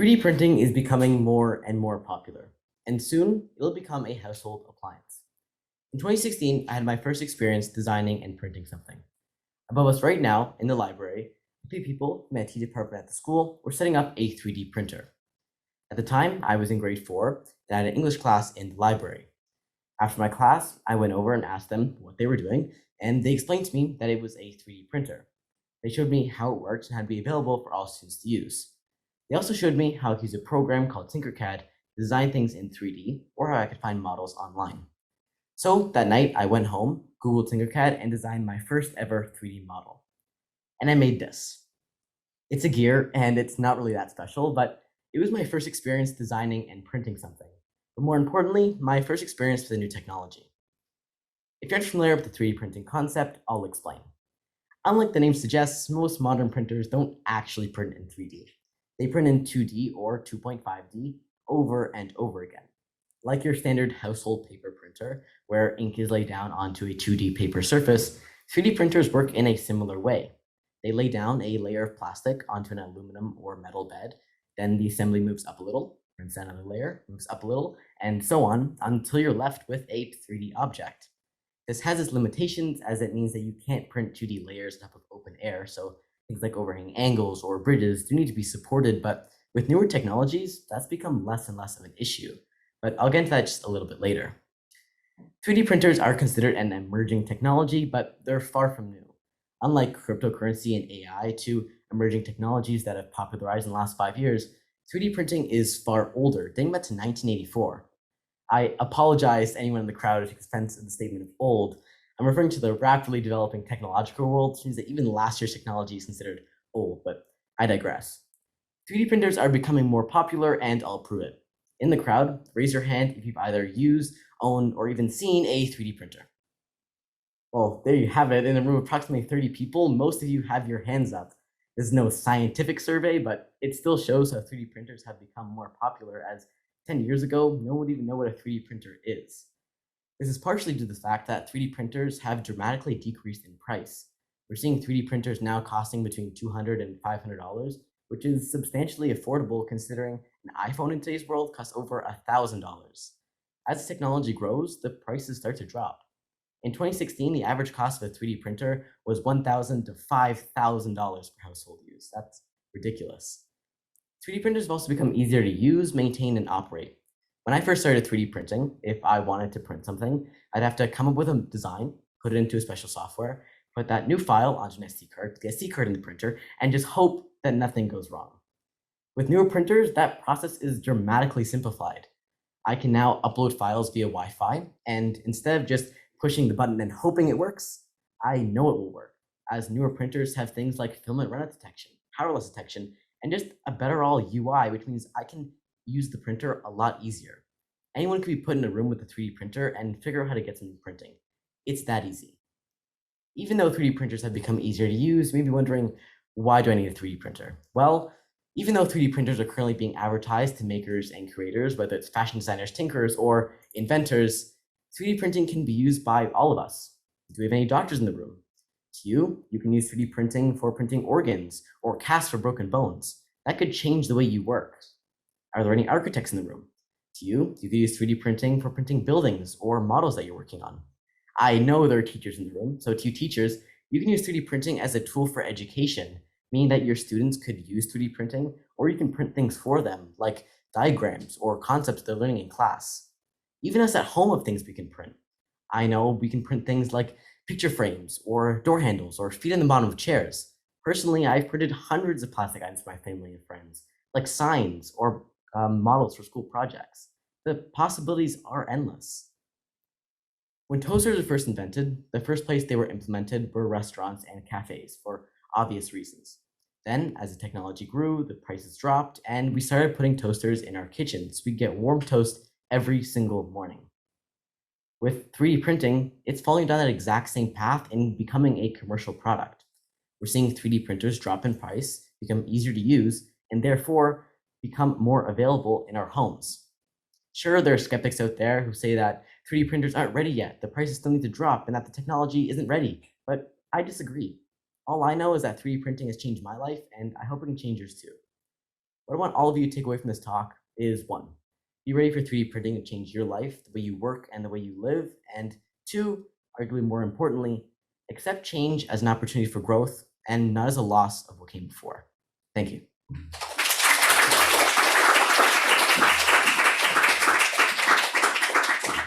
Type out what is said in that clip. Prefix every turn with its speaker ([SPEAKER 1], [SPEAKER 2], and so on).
[SPEAKER 1] 3D printing is becoming more and more popular, and soon it'll become a household appliance. In 2016, I had my first experience designing and printing something. Above us right now in the library, three people from the IT department at the school were setting up a 3D printer. At the time, I was in grade 4 and I had an English class in the library. After my class, I went over and asked them what they were doing, and they explained to me that it was a 3D printer. They showed me how it worked and how to be available for all students to use. They also showed me how to use a program called Tinkercad to design things in 3D or how I could find models online. So that night, I went home, Googled Tinkercad, and designed my first ever 3D model. And I made this. It's a gear, and it's not really that special, but it was my first experience designing and printing something. But more importantly, my first experience with a new technology. If you're unfamiliar with the 3D printing concept, I'll explain. Unlike the name suggests, most modern printers don't actually print in 3D. They print in 2D or 2.5D over and over again. Like your standard household paper printer, where ink is laid down onto a 2D paper surface, 3D printers work in a similar way. They lay down a layer of plastic onto an aluminum or metal bed, then the assembly moves up a little, prints another layer, moves up a little, and so on until you're left with a 3D object. This has its limitations as it means that you can't print 2D layers on top of open air, so things like overhanging angles or bridges do need to be supported, but with newer technologies, that's become less and less of an issue. But I'll get into that just a little bit later. 3D printers are considered an emerging technology, but they're far from new. Unlike cryptocurrency and AI, two emerging technologies that have popularized in the last 5 years, 3D printing is far older, dating back to 1984. I apologize to anyone in the crowd who takes offense at the statement of old. I'm referring to the rapidly developing technological world, which means that even last year's technology is considered old, but I digress. 3D printers are becoming more popular, and I'll prove it. In the crowd, raise your hand if you've either used, owned, or even seen a 3D printer. Well, there you have it. In a room of approximately 30 people, most of you have your hands up. This is no scientific survey, but it still shows how 3D printers have become more popular, as 10 years ago, no one would even know what a 3D printer is. This is partially due to the fact that 3D printers have dramatically decreased in price. We're seeing 3D printers now costing between $200 and $500, which is substantially affordable considering an iPhone in today's world costs over $1,000. As technology grows, the prices start to drop. In 2016, the average cost of a 3D printer was $1,000 to $5,000 per household use. That's ridiculous. 3D printers have also become easier to use, maintain, and operate. When I first started 3D printing, if I wanted to print something, I'd have to come up with a design, put it into a special software, put that new file onto an SD card, the SD card in the printer, and just hope that nothing goes wrong. With newer printers, that process is dramatically simplified. I can now upload files via Wi-Fi, and instead of just pushing the button and hoping it works, I know it will work, as newer printers have things like filament runout detection, power loss detection, and just a better all UI, which means I can use the printer a lot easier. Anyone can be put in a room with a 3D printer and figure out how to get something printing. It's that easy. Even though 3D printers have become easier to use, you may be wondering, why do I need a 3D printer? Well, even though 3D printers are currently being advertised to makers and creators, whether it's fashion designers, tinkers, or inventors, 3D printing can be used by all of us. Do we have any doctors in the room? To you, you can use 3D printing for printing organs or casts for broken bones. That could change the way you work. Are there any architects in the room? To you, you could use 3D printing for printing buildings or models that you're working on. I know there are teachers in the room, so to you teachers, you can use 3D printing as a tool for education, meaning that your students could use 3D printing, or you can print things for them, like diagrams or concepts they're learning in class. Even us at home have things we can print. I know we can print things like picture frames or door handles or feet on the bottom of chairs. Personally, I've printed hundreds of plastic items for my family and friends, like signs or models for school projects. The possibilities are endless. When toasters were first invented, the first place they were implemented were restaurants and cafes for obvious reasons. Then, as the technology grew, the prices dropped, and we started putting toasters in our kitchens so we get warm toast every single morning. With 3D printing, it's following down that exact same path and becoming a commercial product. We're seeing 3D printers drop in price, become easier to use, and therefore become more available in our homes. Sure, there are skeptics out there who say that 3D printers aren't ready yet, the prices still need to drop, and that the technology isn't ready, but I disagree. All I know is that 3D printing has changed my life, and I hope it can change yours too. What I want all of you to take away from this talk is one, be ready for 3D printing to change your life, the way you work, and the way you live. And two, arguably more importantly, accept change as an opportunity for growth and not as a loss of what came before. Thank you.